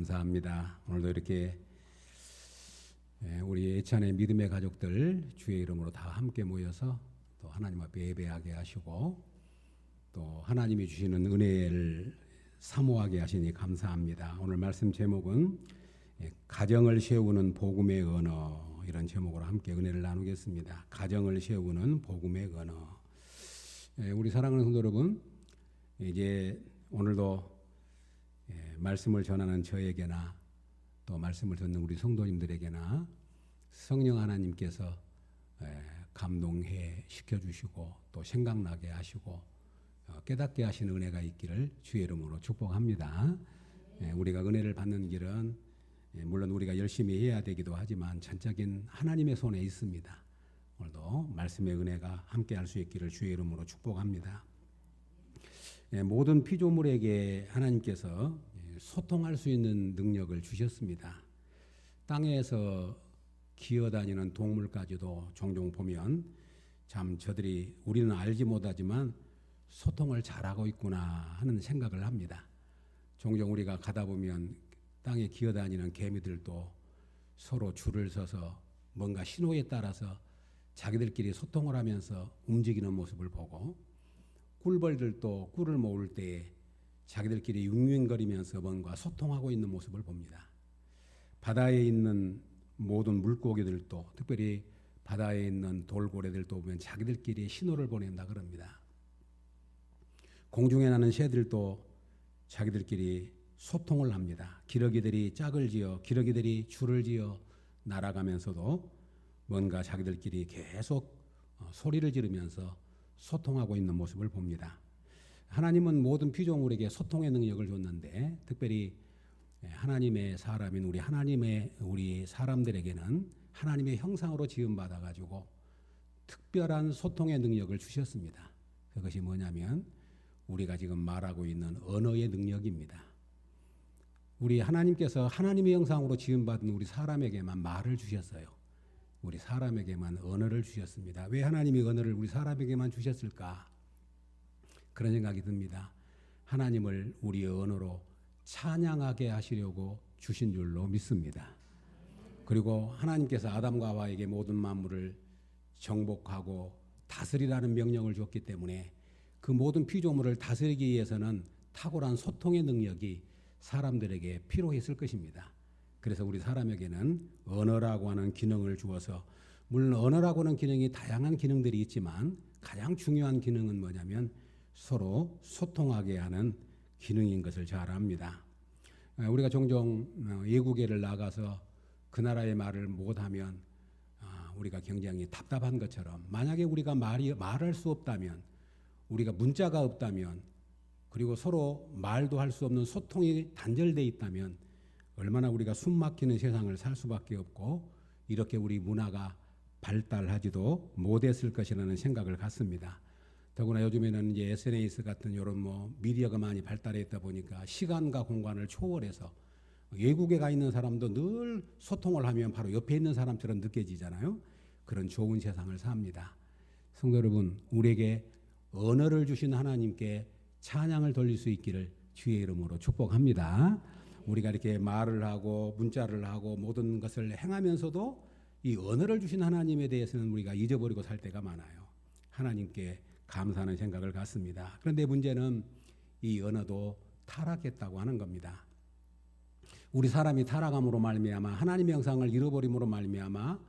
감사합니다. 오늘도 이렇게 우리 예찬의 믿음의 가족들 주의 이름으로 다 함께 모여서 또 하나님 앞에 예배하게 하시고 또 하나님이 주시는 은혜를 사모하게 하시니 감사합니다. 오늘 말씀 제목은 가정을 세우는 복음의 언어, 이런 제목으로 함께 은혜를 나누겠습니다. 가정을 세우는 복음의 언어. 우리 사랑하는 성도 여러분, 이제 오늘도 말씀을 전하는 저에게나 또 말씀을 듣는 우리 성도님들에게나 성령 하나님께서 감동해 시켜주시고 또 생각나게 하시고 깨닫게 하시는 은혜가 있기를 주의 이름으로 축복합니다. 우리가 은혜를 받는 길은 물론 우리가 열심히 해야 되기도 하지만 전적인 하나님의 손에 있습니다. 오늘도 말씀의 은혜가 함께 할 수 있기를 주의 이름으로 축복합니다. 모든 피조물에게 하나님께서 소통할 수 있는 능력을 주셨습니다. 땅에서 기어다니는 동물까지도 종종 보면 참 저들이 우리는 알지 못하지만 소통을 잘하고 있구나 하는 생각을 합니다. 종종 우리가 가다 보면 땅에 기어다니는 개미들도 서로 줄을 서서 뭔가 신호에 따라서 자기들끼리 소통을 하면서 움직이는 모습을 보고, 꿀벌들도 꿀을 모을 때에 자기들끼리 윙윙거리면서 뭔가 소통하고 있는 모습을 봅니다. 바다에 있는 모든 물고기들도, 특별히 바다에 있는 돌고래들도 보면 자기들끼리 신호를 보낸다 그럽니다. 공중에 나는 새들도 자기들끼리 소통을 합니다. 기러기들이 짝을 지어, 기러기들이 줄을 지어 날아가면서도 뭔가 자기들끼리 계속 소리를 지르면서 소통하고 있는 모습을 봅니다. 하나님은 모든 피조물에게 소통의 능력을 줬는데, 특별히 하나님의 사람인 우리 사람들에게는 하나님의 형상으로 지음받아 가지고 특별한 소통의 능력을 주셨습니다. 그것이 뭐냐면 우리가 지금 말하고 있는 언어의 능력입니다. 우리 하나님께서 하나님의 형상으로 지음받은 우리 사람에게만 말을 주셨어요. 우리 사람에게만 언어를 주셨습니다. 왜 하나님이 언어를 우리 사람에게만 주셨을까? 그런 생각이 듭니다. 하나님을 우리의 언어로 찬양하게 하시려고 주신 줄로 믿습니다. 그리고 하나님께서 아담과 하와에게 모든 만물을 정복하고 다스리라는 명령을 줬기 때문에 그 모든 피조물을 다스리기 위해서는 탁월한 소통의 능력이 사람들에게 필요했을 것입니다. 그래서 우리 사람에게는 언어라고 하는 기능을 주어서, 물론 언어라고 하는 기능이 다양한 기능들이 있지만 가장 중요한 기능은 뭐냐면 서로 소통하게 하는 기능인 것을 잘 압니다. 우리가 종종 외국에를 나가서 그 나라의 말을 못하면 우리가 굉장히 답답한 것처럼, 만약에 우리가 말할 수 없다면, 우리가 문자가 없다면, 그리고 서로 말도 할 수 없는 소통이 단절되어 있다면 얼마나 우리가 숨막히는 세상을 살 수밖에 없고 이렇게 우리 문화가 발달하지도 못했을 것이라는 생각을 갖습니다. 더구나 요즘에는 이제 SNS 같은 이런 미디어가 많이 발달했다 보니까 시간과 공간을 초월해서 외국에 가 있는 사람도 늘 소통을 하면 바로 옆에 있는 사람처럼 느껴지잖아요. 그런 좋은 세상을 삽니다. 성도 여러분, 우리에게 언어를 주신 하나님께 찬양을 돌릴 수 있기를 주의 이름으로 축복합니다. 우리가 이렇게 말을 하고 문자를 하고 모든 것을 행하면서도 이 언어를 주신 하나님에 대해서는 우리가 잊어버리고 살 때가 많아요. 하나님께 감사하는 생각을 갖습니다. 그런데 문제는 이 언어도 타락했다고 하는 겁니다. 우리 사람이 타락함으로 말미암아 하나님의 형상을 잃어버림으로 말미암아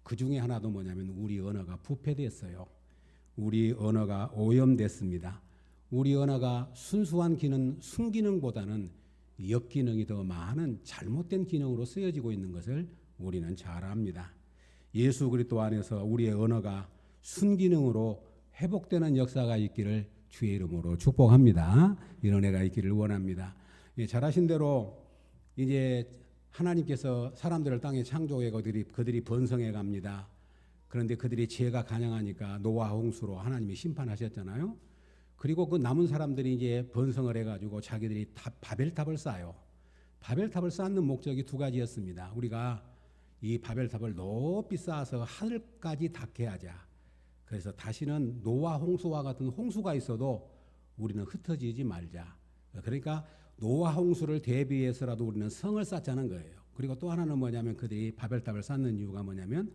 그 중에 하나도 뭐냐면 우리 언어가 부패됐어요. 우리 언어가 오염됐습니다. 우리 언어가 순수한 기능, 순기능보다는 역기능이 더 많은 잘못된 기능으로 쓰여지고 있는 것을 우리는 잘 압니다. 예수 그리스도 안에서 우리의 언어가 순기능으로 회복되는 역사가 있기를 주의 이름으로 축복합니다. 이런 은혜가 있기를 원합니다. 잘 아신 대로 이제 하나님께서 사람들을 땅에 창조해 그들이 번성해 갑니다. 그런데 그들이 죄가 간영하니까 노아 홍수로 하나님이 심판하셨잖아요. 그리고 그 남은 사람들이 이제 번성을 해가지고 자기들이 바벨탑을 쌓아요. 바벨탑을 쌓는 목적이 두 가지였습니다. 우리가 이 바벨탑을 높이 쌓아서 하늘까지 닿게 하자. 그래서 다시는 노아 홍수와 같은 홍수가 있어도 우리는 흩어지지 말자. 그러니까 노아 홍수를 대비해서라도 우리는 성을 쌓자는 거예요. 그리고 또 하나는 뭐냐면 그들이 바벨탑을 쌓는 이유가 뭐냐면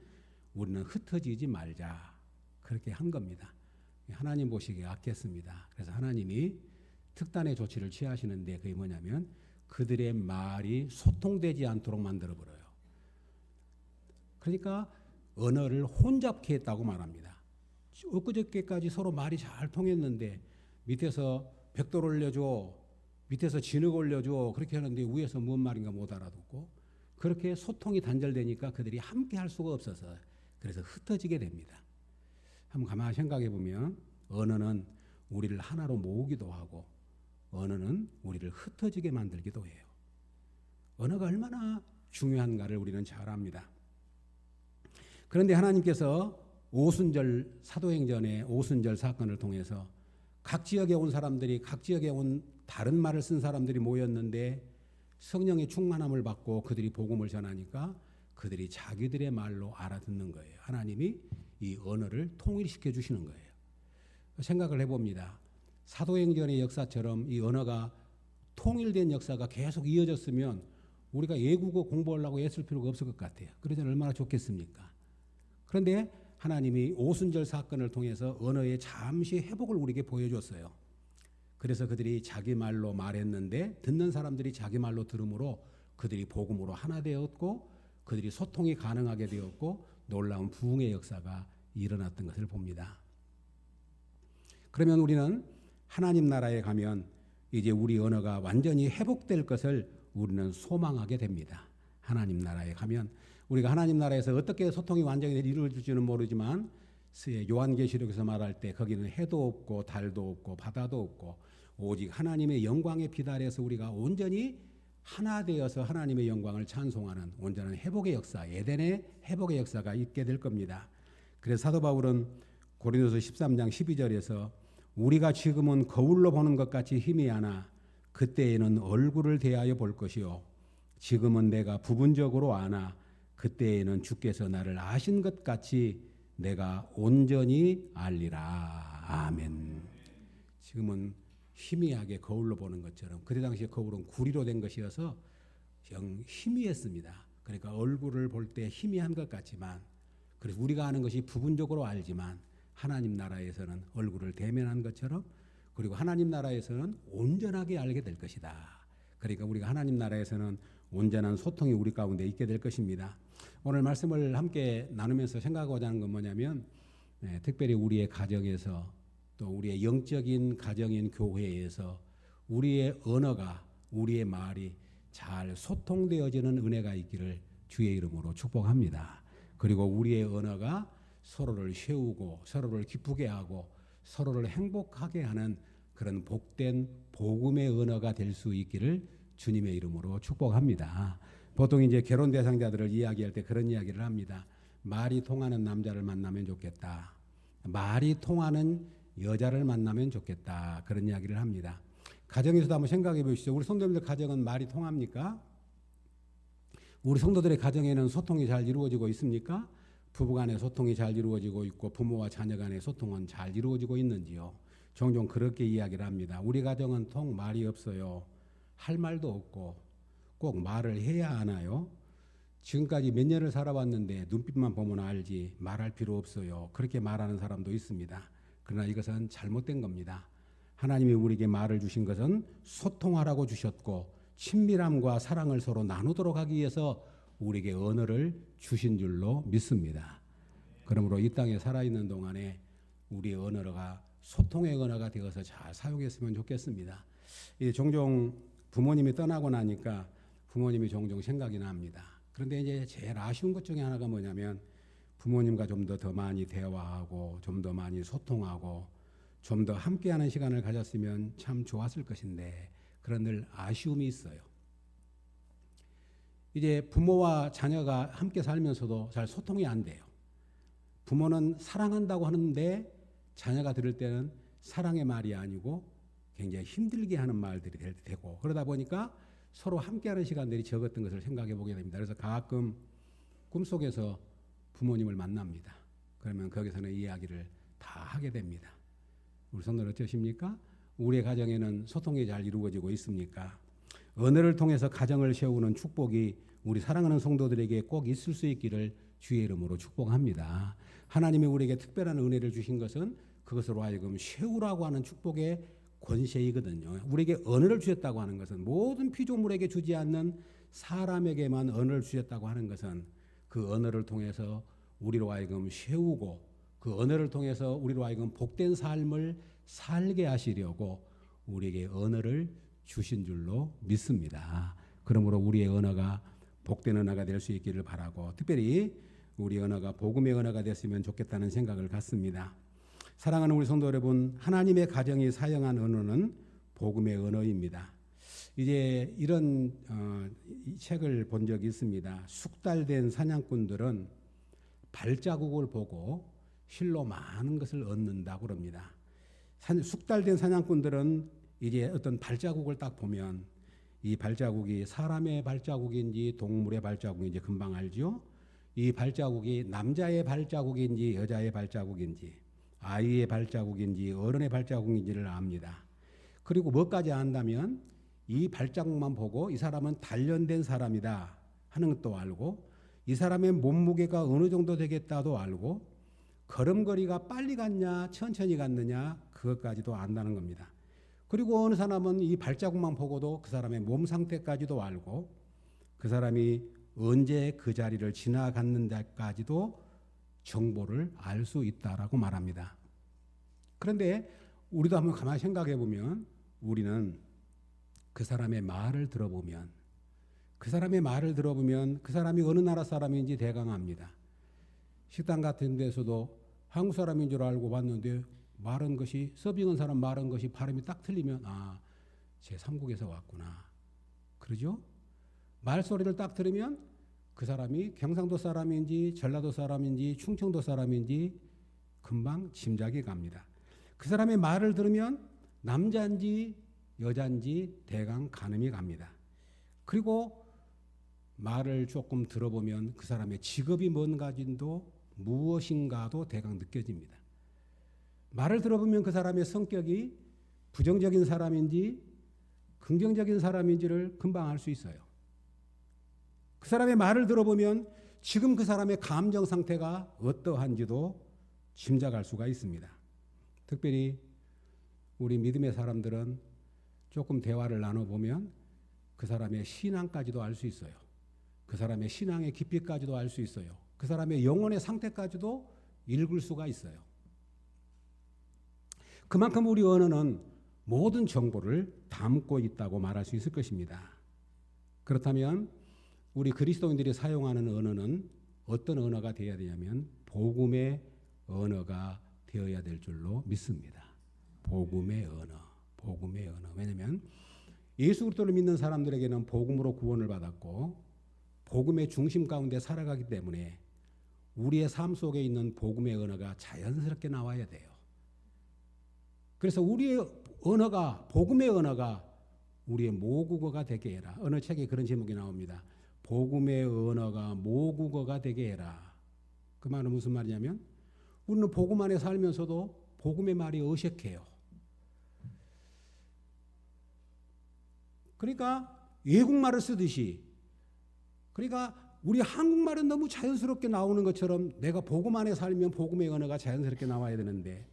우리는 흩어지지 말자. 그렇게 한 겁니다. 하나님 보시기에 악했습니다. 그래서 하나님이 특단의 조치를 취하시는데 그게 뭐냐면 그들의 말이 소통되지 않도록 만들어버려요. 그러니까 언어를 혼잡케 했다고 말합니다. 엊그저께까지 서로 말이 잘 통했는데 밑에서 벽돌 올려줘, 밑에서 진흙 올려줘 그렇게 하는데 위에서 뭔 말인가 못 알아듣고 그렇게 소통이 단절되니까 그들이 함께 할 수가 없어서 그래서 흩어지게 됩니다. 한번 가만히 생각해 보면 언어는 우리를 하나로 모으기도 하고 언어는 우리를 흩어지게 만들기도 해요. 언어가 얼마나 중요한가를 우리는 잘 압니다. 그런데 하나님께서 오순절 사도행전의 오순절 사건을 통해서 각 지역에 온 사람들이 각 지역에 온 다른 말을 쓴 사람들이 모였는데 성령의 충만함을 받고 그들이 복음을 전하니까 그들이 자기들의 말로 알아듣는 거예요. 하나님이 이 언어를 통일시켜 주시는 거예요. 생각을 해봅니다. 사도행전의 역사처럼 이 언어가 통일된 역사가 계속 이어졌으면 우리가 외국어 공부하려고 애쓸 필요가 없을 것 같아요. 그러자 얼마나 좋겠습니까? 그런데 하나님이 오순절 사건을 통해서 언어의 잠시 회복을 우리에게 보여줬어요. 그래서 그들이 자기 말로 말했는데 듣는 사람들이 자기 말로 들음으로 그들이 복음으로 하나 되었고 그들이 소통이 가능하게 되었고 놀라운 부흥의 역사가 일어났던 것을 봅니다. 그러면 우리는 하나님 나라에 가면 이제 우리 언어가 완전히 회복될 것을 우리는 소망하게 됩니다. 하나님 나라에 가면 우리가 하나님 나라에서 어떻게 소통이 완전히 이루어질지는 모르지만 요한계시록에서 말할 때 거기는 해도 없고 달도 없고 바다도 없고 오직 하나님의 영광의 빛 아래에서 우리가 온전히 하나 되어서 하나님의 영광을 찬송하는 온전한 회복의 역사, 에덴의 회복의 역사가 있게 될 겁니다. 그래서 사도 바울은 고린도서 13장 12절에서 우리가 지금은 거울로 보는 것 같이 희미하나 그때에는 얼굴을 대하여 볼 것이요 지금은 내가 부분적으로 아나 그때에는 주께서 나를 아신 것 같이 내가 온전히 알리라. 아멘. 지금은 희미하게 거울로 보는 것처럼 그때 당시에 거울은 구리로 된 것이어서 영 희미했습니다. 그러니까 얼굴을 볼 때 희미한 것 같지만 그래서 우리가 아는 것이 부분적으로 알지만 하나님 나라에서는 얼굴을 대면한 것처럼 그리고 하나님 나라에서는 온전하게 알게 될 것이다. 그러니까 우리가 하나님 나라에서는 온전한 소통이 우리 가운데 있게 될 것입니다. 오늘 말씀을 함께 나누면서 생각하고자 하는 건 뭐냐면 특별히 우리의 가정에서 또 우리의 영적인 가정인 교회에서 우리의 언어가 우리의 말이 잘 소통되어지는 은혜가 있기를 주의 이름으로 축복합니다. 그리고 우리의 언어가 서로를 세우고 서로를 기쁘게 하고 서로를 행복하게 하는 그런 복된 복음의 언어가 될 수 있기를 주님의 이름으로 축복합니다. 보통 이제 결혼 대상자들을 이야기할 때 그런 이야기를 합니다. 말이 통하는 남자를 만나면 좋겠다. 말이 통하는 여자를 만나면 좋겠다. 그런 이야기를 합니다. 가정에서도 한번 생각해 보시죠. 우리 성도님들 가정은 말이 통합니까? 우리 성도들의 가정에는 소통이 잘 이루어지고 있습니까? 부부간의 소통이 잘 이루어지고 있고 부모와 자녀 간의 소통은 잘 이루어지고 있는지요? 종종 그렇게 이야기를 합니다. 우리 가정은 통 말이 없어요. 할 말도 없고 꼭 말을 해야 하나요? 지금까지 몇 년을 살아왔는데 눈빛만 보면 알지 말할 필요 없어요. 그렇게 말하는 사람도 있습니다. 그러나 이것은 잘못된 겁니다. 하나님이 우리에게 말을 주신 것은 소통하라고 주셨고 친밀함과 사랑을 서로 나누도록 하기 위해서 우리에게 언어를 주신 줄로 믿습니다. 그러므로 이 땅에 살아있는 동안에 우리의 언어가 소통의 언어가 되어서 잘 사용했으면 좋겠습니다. 종종 부모님이 떠나고 나니까 부모님이 종종 생각이 납니다. 그런데 이제 제일 아쉬운 것 중에 하나가 뭐냐면 부모님과 좀 더 많이 대화하고 좀 더 많이 소통하고 좀 더 함께하는 시간을 가졌으면 참 좋았을 것인데 그런 늘 아쉬움이 있어요. 이제 부모와 자녀가 함께 살면서도 잘 소통이 안 돼요. 부모는 사랑한다고 하는데 자녀가 들을 때는 사랑의 말이 아니고 굉장히 힘들게 하는 말들이 되고 그러다 보니까 서로 함께하는 시간들이 적었던 것을 생각해 보게 됩니다. 그래서 가끔 꿈속에서 부모님을 만납니다. 그러면 거기서는 이야기를 다 하게 됩니다. 우리 성도들 어떠십니까? 우리의 가정에는 소통이 잘 이루어지고 있습니까? 언어를 통해서 가정을 세우는 축복이 우리 사랑하는 성도들에게 꼭 있을 수 있기를 주의 이름으로 축복합니다. 하나님이 우리에게 특별한 은혜를 주신 것은 그것으로 하여금 세우라고 하는 축복의 권세이거든요. 우리에게 언어를 주셨다고 하는 것은 모든 피조물에게 주지 않는 사람에게만 언어를 주셨다고 하는 것은 그 언어를 통해서 우리로 하여금 세우고 그 언어를 통해서 우리로 하여금 복된 삶을 살게 하시려고 우리에게 언어를 주신 줄로 믿습니다. 그러므로 우리의 언어가 복된 언어가 될 수 있기를 바라고 특별히 우리 언어가 복음의 언어가 됐으면 좋겠다는 생각을 갖습니다. 사랑하는 우리 성도 여러분, 하나님의 가정이 사용한 언어는 복음의 언어입니다. 이제 이런 책을 본 적이 있습니다. 숙달된 사냥꾼들은 발자국을 보고 실로 많은 것을 얻는다고 그럽니다. 숙달된 사냥꾼들은 이제 어떤 발자국을 딱 보면 이 발자국이 사람의 발자국인지 동물의 발자국인지 금방 알죠. 이 발자국이 남자의 발자국인지 여자의 발자국인지 아이의 발자국인지 어른의 발자국인지를 압니다. 그리고 뭐까지 안다면 이 발자국만 보고 이 사람은 단련된 사람이다 하는 것도 알고 이 사람의 몸무게가 어느 정도 되겠다도 알고 걸음걸이가 빨리 갔냐 천천히 갔느냐 그것까지도 안다는 겁니다. 그리고 어느 사람은 이 발자국만 보고도 그 사람의 몸 상태까지도 알고 그 사람이 언제 그 자리를 지나갔는지까지도 정보를 알 수 있다라고 말합니다. 그런데 우리도 한번 가만히 생각해 보면 우리는 그 사람의 말을 들어보면 그 사람이 어느 나라 사람인지 대강 압니다. 식당 같은 데서도 한국 사람인 줄 알고 봤는데 말한 것이 서빙한 사람 말한 것이 발음이 딱 틀리면 아, 제3국에서 왔구나. 그러죠? 말소리를 딱 들으면 그 사람이 경상도 사람인지 전라도 사람인지 충청도 사람인지 금방 짐작이 갑니다. 그 사람의 말을 들으면 남자인지 여자인지 대강 가늠이 갑니다. 그리고 말을 조금 들어보면 그 사람의 직업이 뭔가도 무엇인가도 대강 느껴집니다. 말을 들어보면 그 사람의 성격이 부정적인 사람인지 긍정적인 사람인지를 금방 알 수 있어요. 그 사람의 말을 들어보면 지금 그 사람의 감정 상태가 어떠한지도 짐작할 수가 있습니다. 특별히 우리 믿음의 사람들은 조금 대화를 나눠보면 그 사람의 신앙까지도 알 수 있어요. 그 사람의 신앙의 깊이까지도 알 수 있어요. 그 사람의 영혼의 상태까지도 읽을 수가 있어요. 그만큼 우리 언어는 모든 정보를 담고 있다고 말할 수 있을 것입니다. 그렇다면 우리 그리스도인들이 사용하는 언어는 어떤 언어가 되어야 되냐면 복음의 언어가 되어야 될 줄로 믿습니다. 복음의 언어. 왜냐하면 예수 그리스도를 믿는 사람들에게는 복음으로 구원을 받았고 복음의 중심 가운데 살아가기 때문에 우리의 삶 속에 있는 복음의 언어가 자연스럽게 나와야 돼요. 그래서 우리의 언어가 복음의 언어가 우리의 모국어가 되게 해라. 어느 책에 그런 제목이 나옵니다. 복음의 언어가 모국어가 되게 해라. 그 말은 무슨 말이냐면 우리는 복음 안에 살면서도 복음의 말이 어색해요. 그러니까 외국말을 쓰듯이 그러니까 우리 한국말은 너무 자연스럽게 나오는 것처럼 내가 복음 안에 살면 복음의 언어가 자연스럽게 나와야 되는데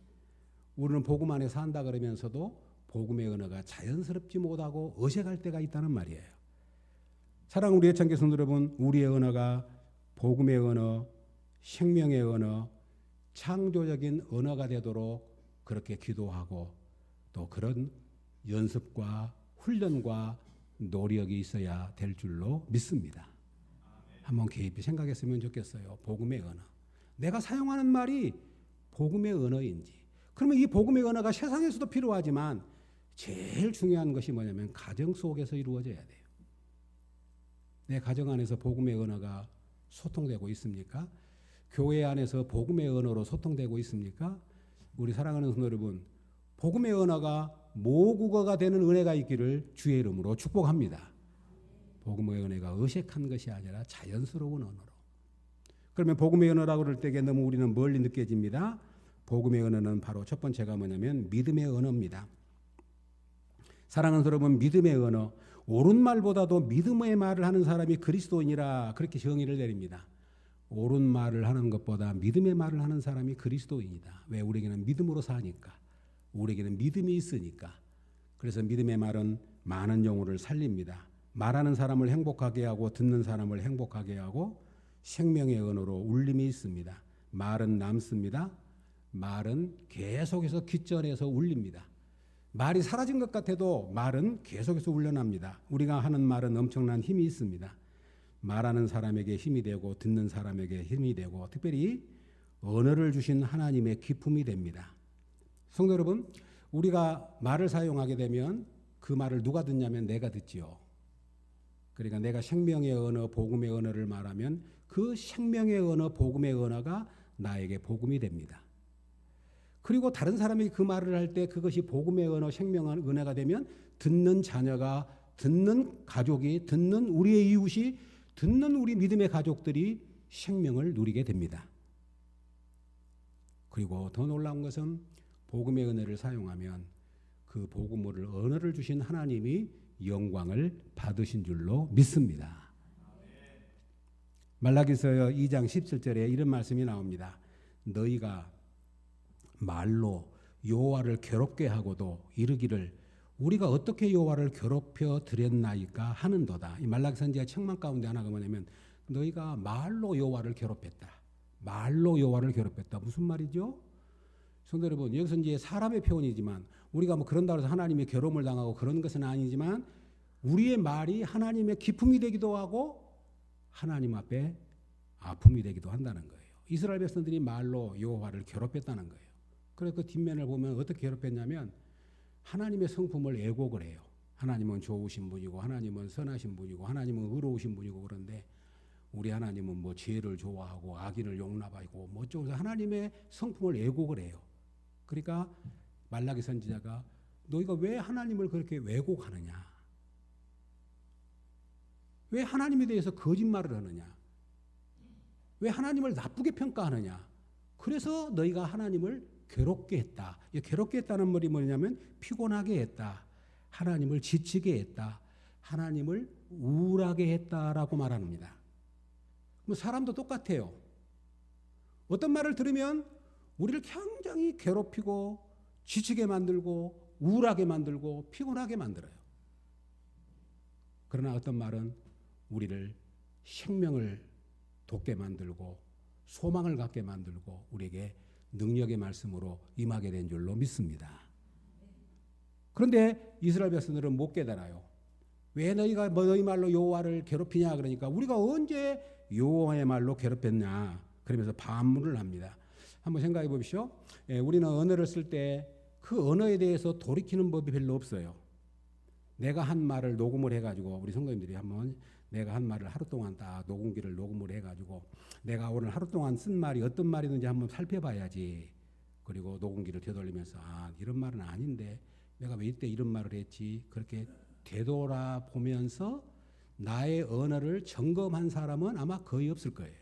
우리는 복음 안에 산다 그러면서도 복음의 언어가 자연스럽지 못하고 어색할 때가 있다는 말이에요. 사랑하는 우리 애청자 성도 여러분, 우리의 언어가 복음의 언어, 생명의 언어, 창조적인 언어가 되도록 그렇게 기도하고 또 그런 연습과 훈련과 노력이 있어야 될 줄로 믿습니다. 한번 깊이 생각했으면 좋겠어요. 복음의 언어. 내가 사용하는 말이 복음의 언어인지. 그러면 이 복음의 언어가 세상에서도 필요하지만 제일 중요한 것이 뭐냐면 가정 속에서 이루어져야 돼요. 내 가정 안에서 복음의 언어가 소통되고 있습니까? 교회 안에서 복음의 언어로 소통되고 있습니까? 우리 사랑하는 성도 여러분, 복음의 언어가 모국어가 되는 은혜가 있기를 주의 이름으로 축복합니다. 복음의 은혜가 어색한 것이 아니라 자연스러운 언어로. 그러면 복음의 언어라고 그럴 때에 너무 우리는 멀리 느껴집니다. 복음의 언어는 바로 첫 번째가 뭐냐면 믿음의 언어입니다. 사랑하는 여러분, 믿음의 언어. 옳은 말보다도 믿음의 말을 하는 사람이 그리스도인이라 그렇게 정의를 내립니다. 옳은 말을 하는 것보다 믿음의 말을 하는 사람이 그리스도인이다. 왜? 우리에게는 믿음으로 사니까. 우리에게는 믿음이 있으니까. 그래서 믿음의 말은 많은 영혼을 살립니다. 말하는 사람을 행복하게 하고 듣는 사람을 행복하게 하고 생명의 언어로 울림이 있습니다. 말은 남습니다. 말은 계속해서 귓전에서 울립니다. 말이 사라진 것 같아도 말은 계속해서 울려납니다. 우리가 하는 말은 엄청난 힘이 있습니다. 말하는 사람에게 힘이 되고 듣는 사람에게 힘이 되고 특별히 언어를 주신 하나님의 기품이 됩니다. 성도 여러분, 우리가 말을 사용하게 되면 그 말을 누가 듣냐면 내가 듣지요. 그러니까 내가 생명의 언어, 복음의 언어를 말하면 그 생명의 언어, 복음의 언어가 나에게 복음이 됩니다. 그리고 다른 사람이 그 말을 할 때 그것이 복음의 언어, 생명의 언어가 되면 듣는 자녀가, 듣는 가족이, 듣는 우리의 이웃이, 듣는 우리 믿음의 가족들이 생명을 누리게 됩니다. 그리고 더 놀라운 것은 복음의 은혜를 사용하면 그 복음을 언어를 주신 하나님이 영광을 받으신 줄로 믿습니다. 말라기서 2장 17절에 이런 말씀이 나옵니다. 너희가 말로 여호와를 괴롭게 하고도 이르기를 우리가 어떻게 여호와를 괴롭혀 드렸나이까 하는도다. 이 말라기 선지의 책망 가운데 하나가 뭐냐면 너희가 말로 여호와를 괴롭혔다. 말로 여호와를 괴롭혔다. 무슨 말이죠? 성도 여러분, 여기서 이제 사람의 표현이지만 우리가 뭐 그런다고 해서 하나님의 괴로움을 당하고 그런 것은 아니지만 우리의 말이 하나님의 기품이 되기도 하고 하나님 앞에 아픔이 되기도 한다는 거예요. 이스라엘 백성들이 말로 여호와를 괴롭혔다는 거예요. 그래서 그 뒷면을 보면 어떻게 괴롭혔냐면 하나님의 성품을 애곡을 해요. 하나님은 좋으신 분이고 하나님은 선하신 분이고 하나님은 의로우신 분이고 그런데 우리 하나님은 뭐 죄를 좋아하고 악인을 용납하고 뭐 어쩌고 하나님의 성품을 애곡을 해요. 그러니까 말라기 선지자가 너희가 왜 하나님을 그렇게 왜곡하느냐? 왜 하나님에 대해서 거짓말을 하느냐? 왜 하나님을 나쁘게 평가하느냐? 그래서 너희가 하나님을 괴롭게 했다. 괴롭게 했다는 말이 뭐냐면 피곤하게 했다. 하나님을 지치게 했다. 하나님을 우울하게 했다라고 말합니다. 사람도 똑같아요. 어떤 말을 들으면 우리를 굉장히 괴롭히고 지치게 만들고 우울하게 만들고 피곤하게 만들어요. 그러나 어떤 말은 우리를 생명을 돋게 만들고 소망을 갖게 만들고 우리에게 능력의 말씀으로 임하게 된 줄로 믿습니다. 그런데 이스라엘 백성들은 못 깨달아요. 왜 너희가 너희 말로 여호와를 괴롭히냐 그러니까 우리가 언제 여호와의 말로 괴롭혔냐 그러면서 반문을 합니다. 한번 생각해 보십시오. 우리는 언어를 쓸 때 그 언어에 대해서 돌이키는 법이 별로 없어요. 내가 한 말을 녹음을 해가지고 우리 성도님들이 한번 내가 한 말을 하루 동안 딱 녹음기를 녹음을 해가지고 내가 오늘 하루 동안 쓴 말이 어떤 말이든지 한번 살펴봐야지. 그리고 녹음기를 되돌리면서 이런 말은 아닌데 내가 왜 이때 이런 말을 했지 그렇게 되돌아보면서 나의 언어를 점검한 사람은 아마 거의 없을 거예요.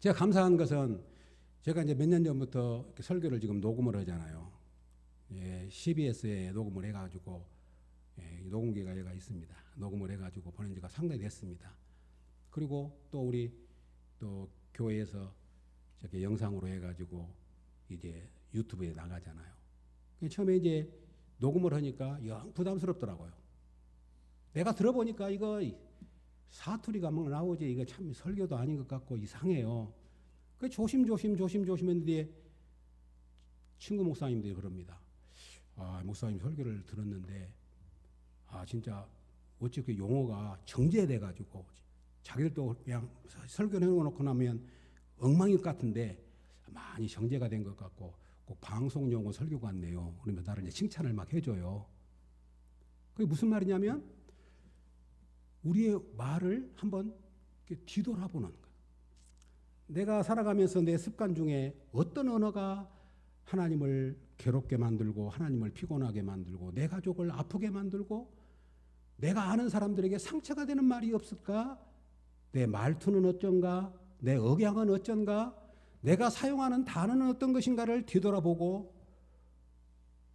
제가 감사한 것은 제가 이제 몇 년 전부터 설교를 지금 녹음을 하잖아요. CBS에 녹음을 해가지고 녹음기가 얘가 있습니다. 녹음을 해가지고 보낸 지가 상당히 됐습니다. 그리고 또 우리 또 교회에서 저렇게 영상으로 해가지고 이제 유튜브에 나가잖아요. 처음에 이제 녹음을 하니까 영 부담스럽더라고요. 내가 들어보니까 이거 사투리가 막 나오지 이거 참 설교도 아닌 것 같고 이상해요. 그 조심조심 했는데 친구 목사님들이 그럽니다. 목사님 설교를 들었는데 진짜 어찌 그 용어가 정제돼가지고 자기들도 그냥 설교를 해놓고 나면 엉망일 것 같은데 많이 정제가 된 것 같고 꼭 방송 용어 설교 같네요. 그러면서 나를 이제 칭찬을 막 해줘요. 그게 무슨 말이냐면 우리의 말을 한번 뒤돌아보는 거예요. 내가 살아가면서 내 습관 중에 어떤 언어가 하나님을 괴롭게 만들고 하나님을 피곤하게 만들고 내 가족을 아프게 만들고 내가 아는 사람들에게 상처가 되는 말이 없을까? 내 말투는 어쩐가? 내 억양은 어쩐가? 내가 사용하는 단어는 어떤 것인가를 뒤돌아보고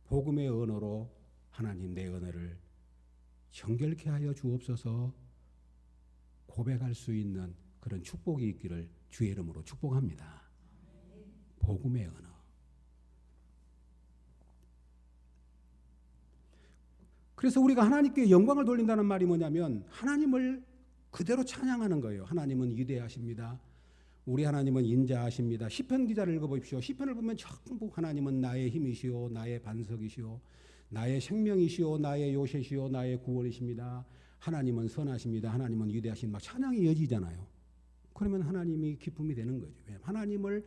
복음의 언어로 하나님 내 언어를 정결케 하여 주옵소서 고백할 수 있는 그런 축복이 있기를 주의 이름으로 축복합니다. 복음의 언어. 그래서 우리가 하나님께 영광을 돌린다는 말이 뭐냐면 하나님을 그대로 찬양하는 거예요. 하나님은 위대하십니다. 우리 하나님은 인자하십니다. 시편 기자를 읽어보십시오. 시편을 보면 전부 하나님은 나의 힘이시오, 나의 반석이시오, 나의 생명이시오, 나의 요새시오, 나의 구원이십니다. 하나님은 선하십니다. 하나님은 위대하신 막 찬양이 이어지잖아요. 그러면 하나님이 기쁨이 되는 거죠. 하나님을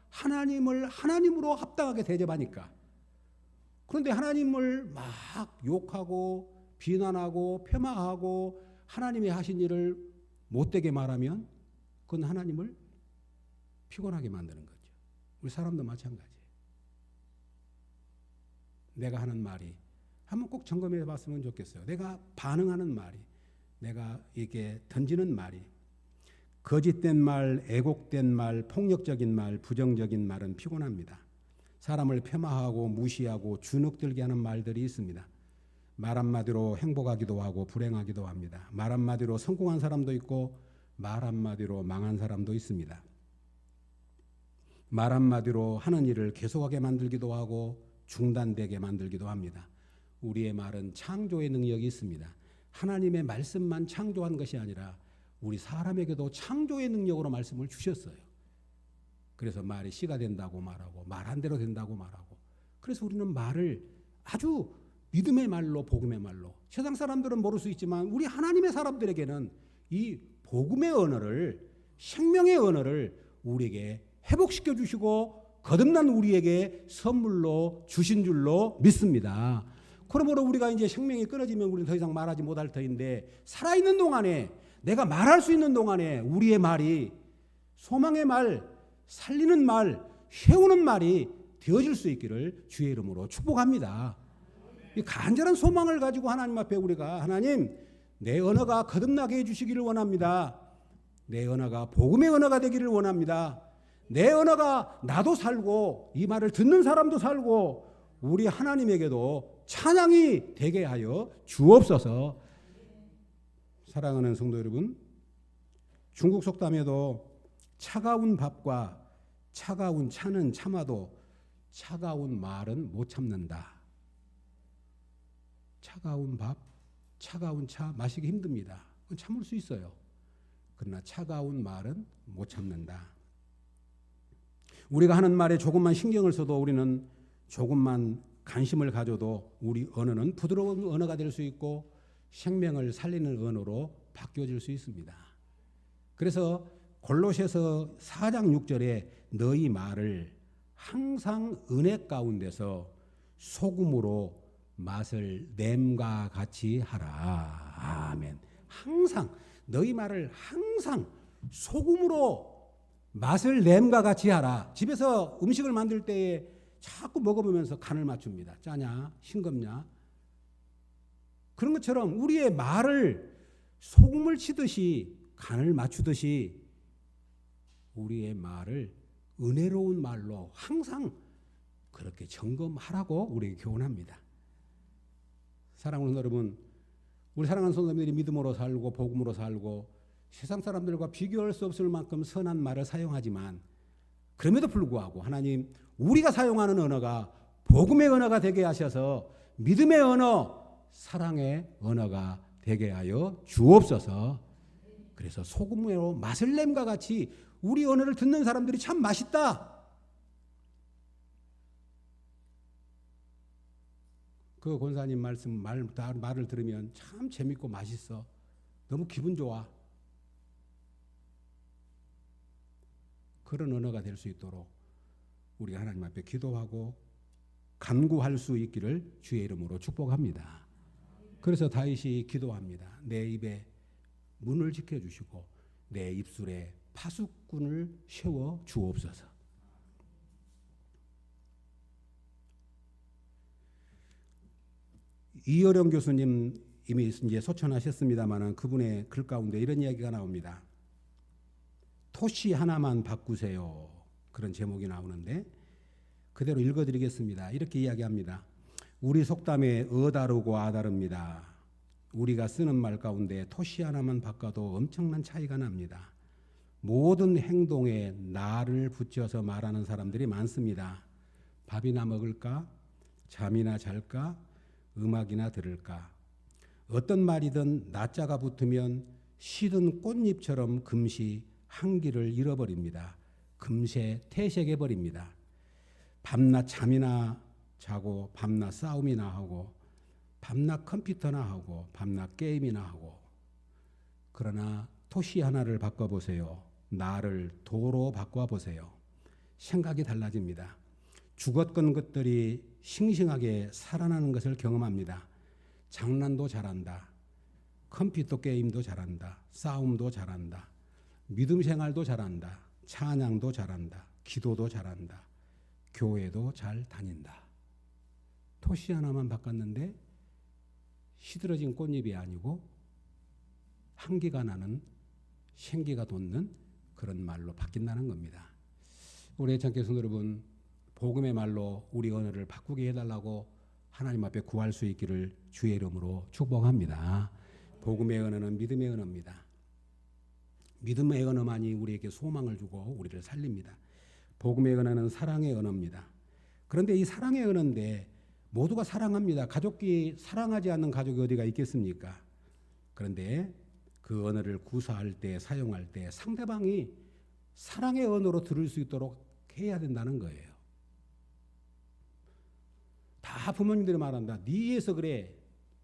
하나님으로 합당하게 대접하니까. 그런데 하나님을 막 욕하고 비난하고 폄하하고 하나님이 하신 일을 못되게 말하면 그건 하나님을 피곤하게 만드는 거죠. 우리 사람도 마찬가지예요. 내가 하는 말이 한번 꼭 점검해 봤으면 좋겠어요. 내가 반응하는 말이, 내가 이렇게 던지는 말이 거짓된 말, 애곡된 말, 폭력적인 말, 부정적인 말은 피곤합니다. 사람을 폄하하고 무시하고 주눅들게 하는 말들이 있습니다. 말 한마디로 행복하기도 하고 불행하기도 합니다. 말 한마디로 성공한 사람도 있고 말 한마디로 망한 사람도 있습니다. 말 한마디로 하는 일을 계속하게 만들기도 하고 중단되게 만들기도 합니다. 우리의 말은 창조의 능력이 있습니다. 하나님의 말씀만 창조한 것이 아니라 우리 사람에게도 창조의 능력으로 말씀을 주셨어요. 그래서 말이 씨가 된다고 말하고 말한 대로 된다고 말하고, 그래서 우리는 말을 아주 믿음의 말로 복음의 말로, 세상 사람들은 모를 수 있지만 우리 하나님의 사람들에게는 이 복음의 언어를, 생명의 언어를 우리에게 회복시켜 주시고 거듭난 우리에게 선물로 주신 줄로 믿습니다. 그러므로 우리가 이제 생명이 끊어지면 우리는 더 이상 말하지 못할 터인데, 살아있는 동안에, 내가 말할 수 있는 동안에 우리의 말이 소망의 말, 살리는 말, 세우는 말이 되어질 수 있기를 주의 이름으로 축복합니다. 이 간절한 소망을 가지고 하나님 앞에 우리가, 하나님 내 언어가 거듭나게 해주시기를 원합니다. 내 언어가 복음의 언어가 되기를 원합니다. 내 언어가 나도 살고 이 말을 듣는 사람도 살고 우리 하나님에게도 찬양이 되게 하여 주옵소서. 사랑하는 성도 여러분, 중국 속담에도 차가운 밥과 차가운 차는 참아도 차가운 말은 못 참는다. 차가운 밥, 차가운 차 마시기 힘듭니다. 그건 참을 수 있어요. 그러나 차가운 말은 못 참는다. 우리가 하는 말에 조금만 신경을 써도, 우리는 조금만 관심을 가져도 우리 언어는 부드러운 언어가 될 수 있고 생명을 살리는 언어로 바뀌어질 수 있습니다. 그래서 골로새서 4장 6절에 너희 말을 항상 은혜 가운데서 소금으로 맛을 냄과 같이 하라. 아멘. 항상 너희 말을 항상 소금으로 맛을 냄과 같이 하라. 집에서 음식을 만들 때에 자꾸 먹어보면서 간을 맞춥니다. 짜냐, 싱겁냐. 그런 것처럼 우리의 말을 소금을 치듯이 간을 맞추듯이 우리의 말을 은혜로운 말로 항상 그렇게 점검하라고 우리에게 교훈합니다. 사랑하는 여러분, 우리 사랑하는 성도님들이 믿음으로 살고 복음으로 살고 세상 사람들과 비교할 수 없을 만큼 선한 말을 사용하지만, 그럼에도 불구하고 하나님, 우리가 사용하는 언어가 복음의 언어가 되게 하셔서 믿음의 언어, 사랑의 언어가 되게 하여 주옵소서. 그래서 소금으로 맛을 냄과 같이 우리 언어를 듣는 사람들이 참 맛있다, 그 권사님 말을 들으면 참 재밌고 맛있어, 너무 기분 좋아, 그런 언어가 될 수 있도록 우리가 하나님 앞에 기도하고 간구할 수 있기를 주의 이름으로 축복합니다. 그래서 다윗이 기도합니다. 내 입에 문을 지켜주시고 내 입술에 파수꾼을 세워 주옵소서. 이어령 교수님 이미 이제 소천하셨습니다만 그분의 글 가운데 이런 이야기가 나옵니다. 토시 하나만 바꾸세요. 그런 제목이 나오는데 그대로 읽어드리겠습니다. 이렇게 이야기합니다. 우리 속담에 어다르고 아다릅니다. 우리가 쓰는 말 가운데 토시 하나만 바꿔도 엄청난 차이가 납니다. 모든 행동에 나를 붙여서 말하는 사람들이 많습니다. 밥이나 먹을까? 잠이나 잘까? 음악이나 들을까? 어떤 말이든 나자가 붙으면 시든 꽃잎처럼 금시 향기를 잃어버립니다. 금세 퇴색해버립니다. 밤낮 잠이나 자고 밤낮 싸움이나 하고 밤낮 컴퓨터나 하고 밤낮 게임이나 하고 그러나 토시 하나를 바꿔보세요. 나를 도로 바꿔보세요. 생각이 달라집니다. 죽었던 것들이 싱싱하게 살아나는 것을 경험합니다. 장난도 잘한다. 컴퓨터 게임도 잘한다. 싸움도 잘한다. 믿음 생활도 잘한다. 찬양도 잘한다. 기도도 잘한다. 교회도 잘 다닌다. 토시 하나만 바꿨는데 시들어진 꽃잎이 아니고 향기가 나는 생기가 돋는 그런 말로 바뀐다는 겁니다. 우리 애청자 성도 여러분, 복음의 말로 우리 언어를 바꾸게 해달라고 하나님 앞에 구할 수 있기를 주의 이름으로 축복합니다. 복음의 언어는 믿음의 언어입니다. 믿음의 언어만이 우리에게 소망을 주고 우리를 살립니다. 복음의 언어는 사랑의 언어입니다. 그런데 이 사랑의 언어인데 모두가 사랑합니다. 가족끼리 사랑하지 않는 가족이 어디가 있겠습니까? 그런데 그 언어를 구사할 때, 사용할 때 상대방이 사랑의 언어로 들을 수 있도록 해야 된다는 거예요. 다 부모님들이 말한다. 네 이해서 그래.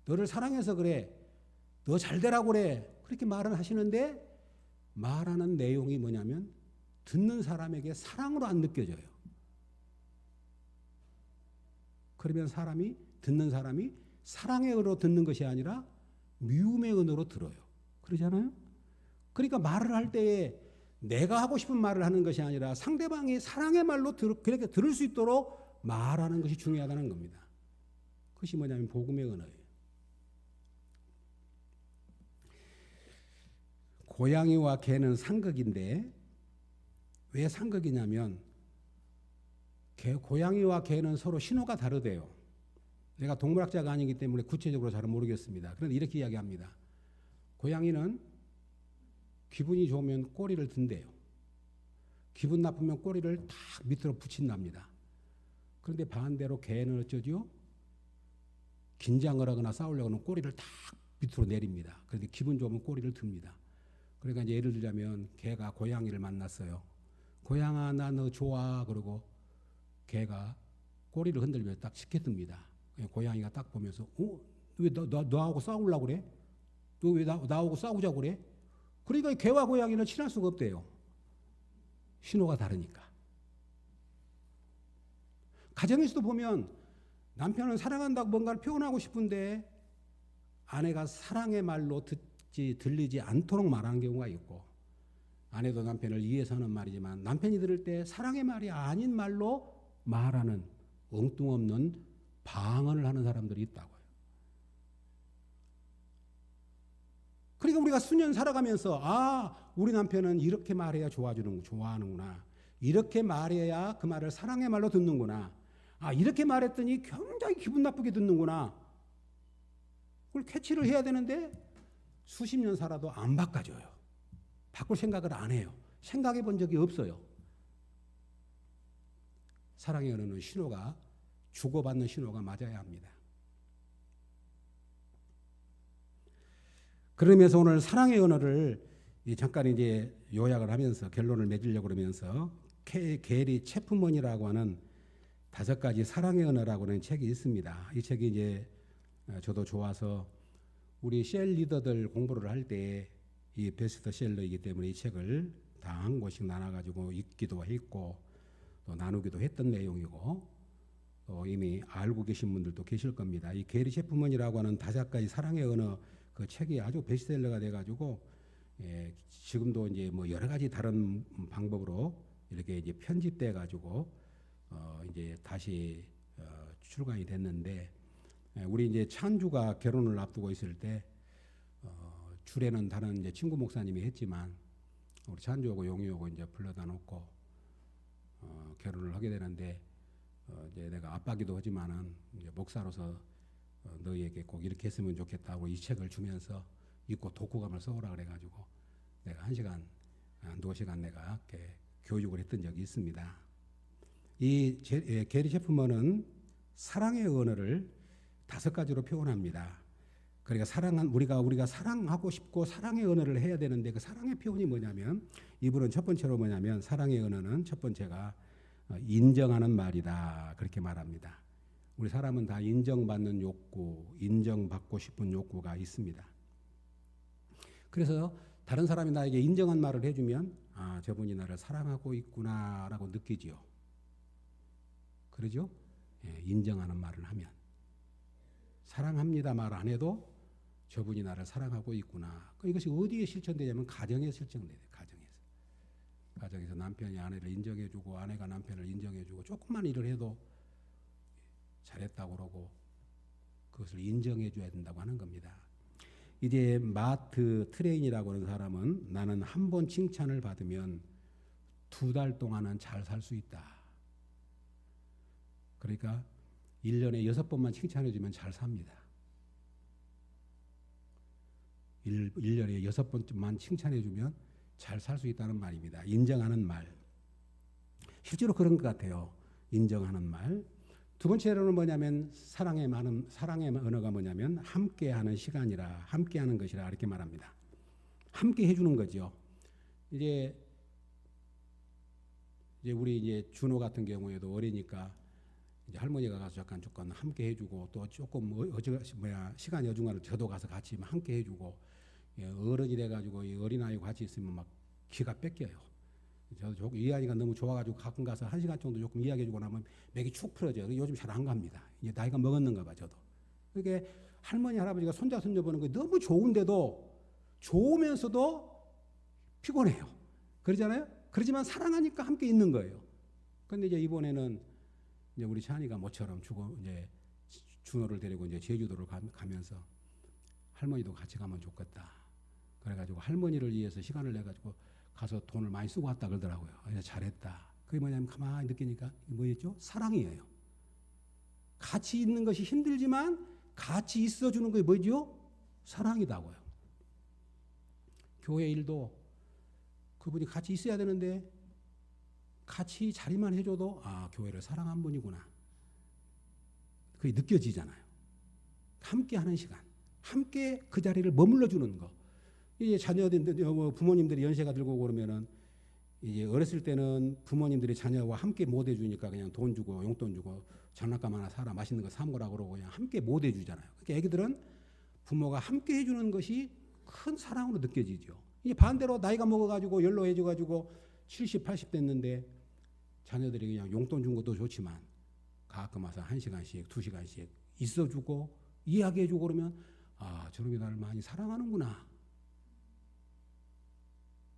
너를 사랑해서 그래. 너 잘되라고 그래. 그렇게 말은 하시는데 말하는 내용이 뭐냐면 듣는 사람에게 사랑으로 안 느껴져요. 그러면 듣는 사람이 사랑의 언어로 듣는 것이 아니라 미움의 언어로 들어요. 그러잖아요? 그러니까 말을 할 때에 내가 하고 싶은 말을 하는 것이 아니라 상대방이 사랑의 말로 그렇게 들을 수 있도록 말하는 것이 중요하다는 겁니다. 그것이 뭐냐면 복음의 언어예요. 고양이와 개는 상극인데 왜 상극이냐면 고양이와 개는 서로 신호가 다르대요. 내가 동물학자가 아니기 때문에 구체적으로 잘 모르겠습니다. 그런데 이렇게 이야기합니다. 고양이는 기분이 좋으면 꼬리를 든대요. 기분 나쁘면 꼬리를 탁 밑으로 붙인답니다. 그런데 반대로 개는 어쩌죠? 긴장을 하거나 싸우려고 하면 꼬리를 탁 밑으로 내립니다. 그런데 기분 좋으면 꼬리를 듭니다. 그러니까 이제 예를 들자면 개가 고양이를 만났어요. 고양아 나 너 좋아. 그러고 개가 꼬리를 흔들며 딱 시켰습니다. 고양이가 딱 보면서 왜 너하고 싸우려고 그래? 너 왜 나하고 싸우자고 그래? 그러니까 개와 고양이는 친할 수가 없대요. 신호가 다르니까. 가정에서도 보면 남편은 사랑한다고 뭔가를 표현하고 싶은데 아내가 사랑의 말로 들리지 않도록 말하는 경우가 있고 아내도 남편을 위해서 하는 말이지만 남편이 들을 때 사랑의 말이 아닌 말로 말하는 엉뚱없는 방언을 하는 사람들이 있다고요. 그러니까 우리가 수년 살아가면서 우리 남편은 이렇게 말해야 좋아하는구나. 이렇게 말해야 그 말을 사랑의 말로 듣는구나. 이렇게 말했더니 굉장히 기분 나쁘게 듣는구나. 그걸 캐치를 해야 되는데 수십 년 살아도 안 바꿔줘요. 바꿀 생각을 안 해요. 생각해 본 적이 없어요. 사랑의 언어는 신호가 주고받는 신호가 맞아야 합니다. 그러면서 오늘 사랑의 언어를 잠깐 이제 요약을 하면서 결론을 맺으려고 그러면서 게리 체프먼이라고 하는 5가지 사랑의 언어라고 하는 책이 있습니다. 이 책이 이제 저도 좋아서 우리 셀 리더들 공부를 할 때 이 베스트셀러이기 때문에 이 책을 다 한 권씩 나눠가지고 읽기도 했고 또 나누기도 했던 내용이고 또 이미 알고 계신 분들도 계실 겁니다. 이 게리 체프먼이라고 하는 5가지 사랑의 언어 그 책이 아주 베스트셀러가 돼가지고 지금도 이제 뭐 여러 가지 다른 방법으로 이렇게 이제 편집돼 가지고 이제 다시 출간이 됐는데 우리 이제 찬주가 결혼을 앞두고 있을 때 주례는 다른 이제 친구 목사님이 했지만 우리 찬주하고 용이하고 이제 불러다 놓고 결혼을 하게 되는데 이제 내가 아빠기도 하지만은 이제 목사로서 너희에게 꼭 이렇게 했으면 좋겠다고 이 책을 주면서 읽고 독후감을 써오라 그래가지고 내가 1시간, 한두 시간 내가 이렇게 교육을 했던 적이 있습니다. 이 게리 셰프먼은 사랑의 언어를 5가지로 표현합니다. 그러니까 우리가 사랑하고 싶고 사랑의 언어를 해야 되는데 그 사랑의 표현이 뭐냐면 이분은 첫 번째로 뭐냐면 사랑의 언어는 첫 번째가 인정하는 말이다 그렇게 말합니다. 우리 사람은 다 인정받는 욕구, 인정받고 싶은 욕구가 있습니다. 그래서 다른 사람이 나에게 인정한 말을 해주면 저분이 나를 사랑하고 있구나라고 느끼지요. 그러죠? 예, 인정하는 말을 하면 사랑합니다 말 안 해도 저분이 나를 사랑하고 있구나. 이것이 어디에 실천되냐면 가정에 실천돼요. 가정에서 남편이 아내를 인정해주고 아내가 남편을 인정해주고 조금만 일을 해도 잘했다고 그러고 그것을 인정해줘야 된다고 하는 겁니다. 이제 마트 트레인이라고 하는 사람은 나는 한 번 칭찬을 받으면 2달 동안은 잘 살 수 있다. 그러니까 1년에 6번만 칭찬해주면 잘 삽니다. 1년에 6번만 칭찬해주면 잘 살 수 있다는 말입니다. 인정하는 말. 실제로 그런 것 같아요. 인정하는 말. 두 번째로는 뭐냐면 사랑의 언어가 뭐냐면 함께하는 시간이라 함께하는 것이라 이렇게 말합니다. 함께 해주는 거죠. 이제 우리 이제 준호 같은 경우에도 어리니까 이제 할머니가 가서 약간 조금 함께 해주고 또 조금 시간이 어중간하면 저도 가서 같이 함께 해주고 어른이 돼가지고 이 어린아이와 같이 있으면 막 기가 뺏겨요. 저도 이 아이가 너무 좋아가지고 가끔 가서 1시간 정도 조금 이야기해주고 나면 맥이 축 풀어져요. 요즘 잘 안 갑니다. 이제 나이가 먹었는가 봐 저도. 그게 할머니 할아버지가 손자 손녀 보는 게 너무 좋은데도 좋으면서도 피곤해요. 그러잖아요. 그러지만 사랑하니까 함께 있는 거예요. 그런데 이제 이번에는 이제 우리 찬이가 모처럼 이제 준호를 데리고 이제 제주도를 가면서 할머니도 같이 가면 좋겠다. 그래가지고 할머니를 위해서 시간을 내가지고 가서 돈을 많이 쓰고 왔다 그러더라고요. 잘했다. 그게 뭐냐면 가만히 느끼니까 뭐였죠? 사랑이에요. 같이 있는 것이 힘들지만 같이 있어주는 게 뭐죠? 사랑이다고요. 교회 일도 그분이 같이 있어야 되는데 같이 자리만 해줘도 교회를 사랑한 분이구나. 그게 느껴지잖아요. 함께하는 시간, 함께 그 자리를 머물러 주는 거. 이제 부모님들이 연세가 들고 그러면은 이제 어렸을 때는 부모님들이 자녀와 함께 못 해주니까 그냥 돈 주고 용돈 주고 장난감 하나 사라 맛있는 거 사 먹으라 그러고 그냥 함께 못 해주잖아요. 그러니까 애기들은 부모가 함께 해주는 것이 큰 사랑으로 느껴지죠. 이제 반대로 나이가 먹어가지고 연로해져가지고 70, 80 됐는데 자녀들이 그냥 용돈 준 것도 좋지만 가끔 와서 1시간씩 2시간씩 있어주고 이야기해주고 그러면 저놈이 나를 많이 사랑하는구나.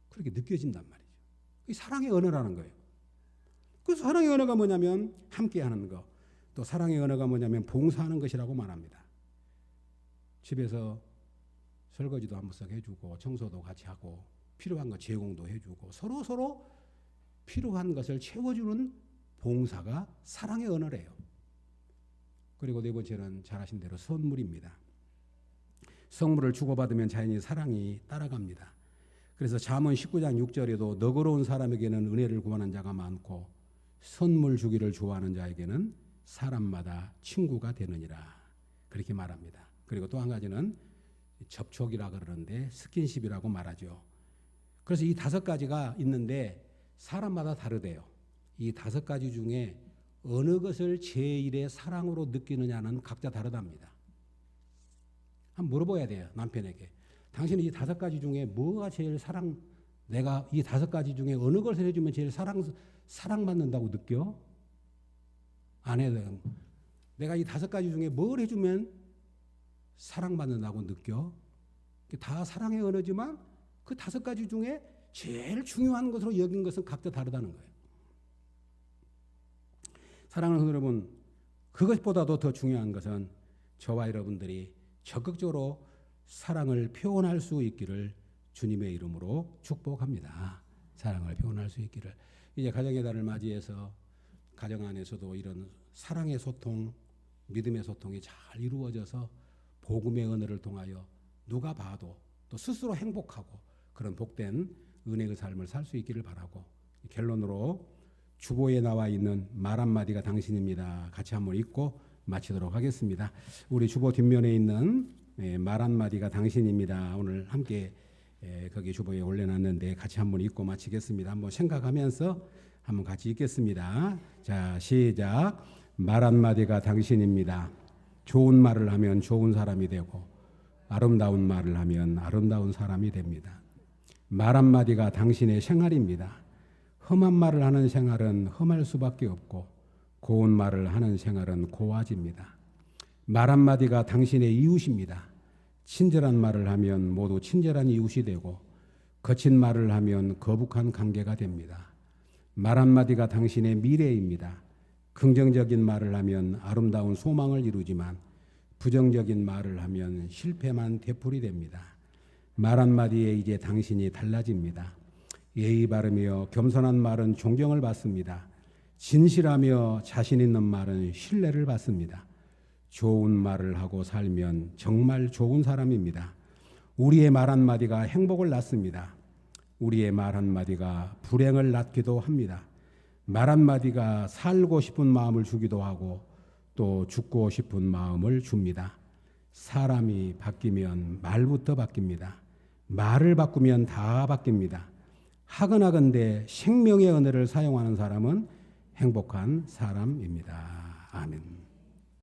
그렇게 느껴진단 말이죠. 그게 사랑의 언어라는 거예요. 그래서 사랑의 언어가 뭐냐면 함께하는 거. 또 사랑의 언어가 뭐냐면 봉사하는 것이라고 말합니다. 집에서 설거지도 한 번씩 해주고 청소도 같이 하고 필요한 거 제공도 해주고 서로 필요한 것을 채워주는 봉사가 사랑의 언어래요. 그리고 네 번째는 잘 아신 대로 선물입니다. 선물을 주고받으면 자연히 사랑이 따라갑니다. 그래서 잠언 19장 6절에도 너그러운 사람에게는 은혜를 구하는 자가 많고 선물 주기를 좋아하는 자에게는 사람마다 친구가 되느니라. 그렇게 말합니다. 그리고 또 한 가지는 접촉이라 그러는데 스킨십이라고 말하죠. 그래서 이 5가지가 있는데 사람마다 다르대요. 이 5가지 중에 어느 것을 제1의 사랑으로 느끼느냐는 각자 다르답니다. 한번 물어봐야 돼요. 남편에게. 당신은 이 5가지 중에 뭐가 제일 내가 이 5가지 중에 어느 것을 해주면 제일 사랑받는다고 느껴? 아내는 내가 이 5가지 중에 뭘 해주면 사랑받는다고 느껴? 다 사랑의 언어지만 그 5가지 중에 제일 중요한 것으로 여긴 것은 각자 다르다는 거예요. 사랑하는 성도 여러분, 그것보다도 더 중요한 것은 저와 여러분들이 적극적으로 사랑을 표현할 수 있기를 주님의 이름으로 축복합니다. 사랑을 표현할 수 있기를. 이제 가정의 달을 맞이해서 가정 안에서도 이런 사랑의 소통, 믿음의 소통이 잘 이루어져서 복음의 은혜를 통하여 누가 봐도 또 스스로 행복하고 그런 복된 은혜의 삶을 살 수 있기를 바라고, 결론으로 주보에 나와 있는 말 한마디가 당신입니다. 같이 한번 읽고 마치도록 하겠습니다. 우리 주보 뒷면에 있는 말 한마디가 당신입니다. 오늘 함께 거기 주보에 올려놨는데 같이 한번 읽고 마치겠습니다. 한번 생각하면서 한번 같이 읽겠습니다. 자, 시작. 말 한마디가 당신입니다. 좋은 말을 하면 좋은 사람이 되고 아름다운 말을 하면 아름다운 사람이 됩니다. 말 한마디가 당신의 생활입니다. 험한 말을 하는 생활은 험할 수밖에 없고 고운 말을 하는 생활은 고와집니다. 말 한마디가 당신의 이웃입니다. 친절한 말을 하면 모두 친절한 이웃이 되고 거친 말을 하면 거북한 관계가 됩니다. 말 한마디가 당신의 미래입니다. 긍정적인 말을 하면 아름다운 소망을 이루지만 부정적인 말을 하면 실패만 되풀이 됩니다. 말 한마디에 이제 당신이 달라집니다. 예의 바르며 겸손한 말은 존경을 받습니다. 진실하며 자신 있는 말은 신뢰를 받습니다. 좋은 말을 하고 살면 정말 좋은 사람입니다. 우리의 말 한마디가 행복을 낳습니다. 우리의 말 한마디가 불행을 낳기도 합니다. 말 한마디가 살고 싶은 마음을 주기도 하고 또 죽고 싶은 마음을 줍니다. 사람이 바뀌면 말부터 바뀝니다. 말을 바꾸면 다 바뀝니다. 하거나건대 생명의 은혜를 사용하는 사람은 행복한 사람입니다. 아멘.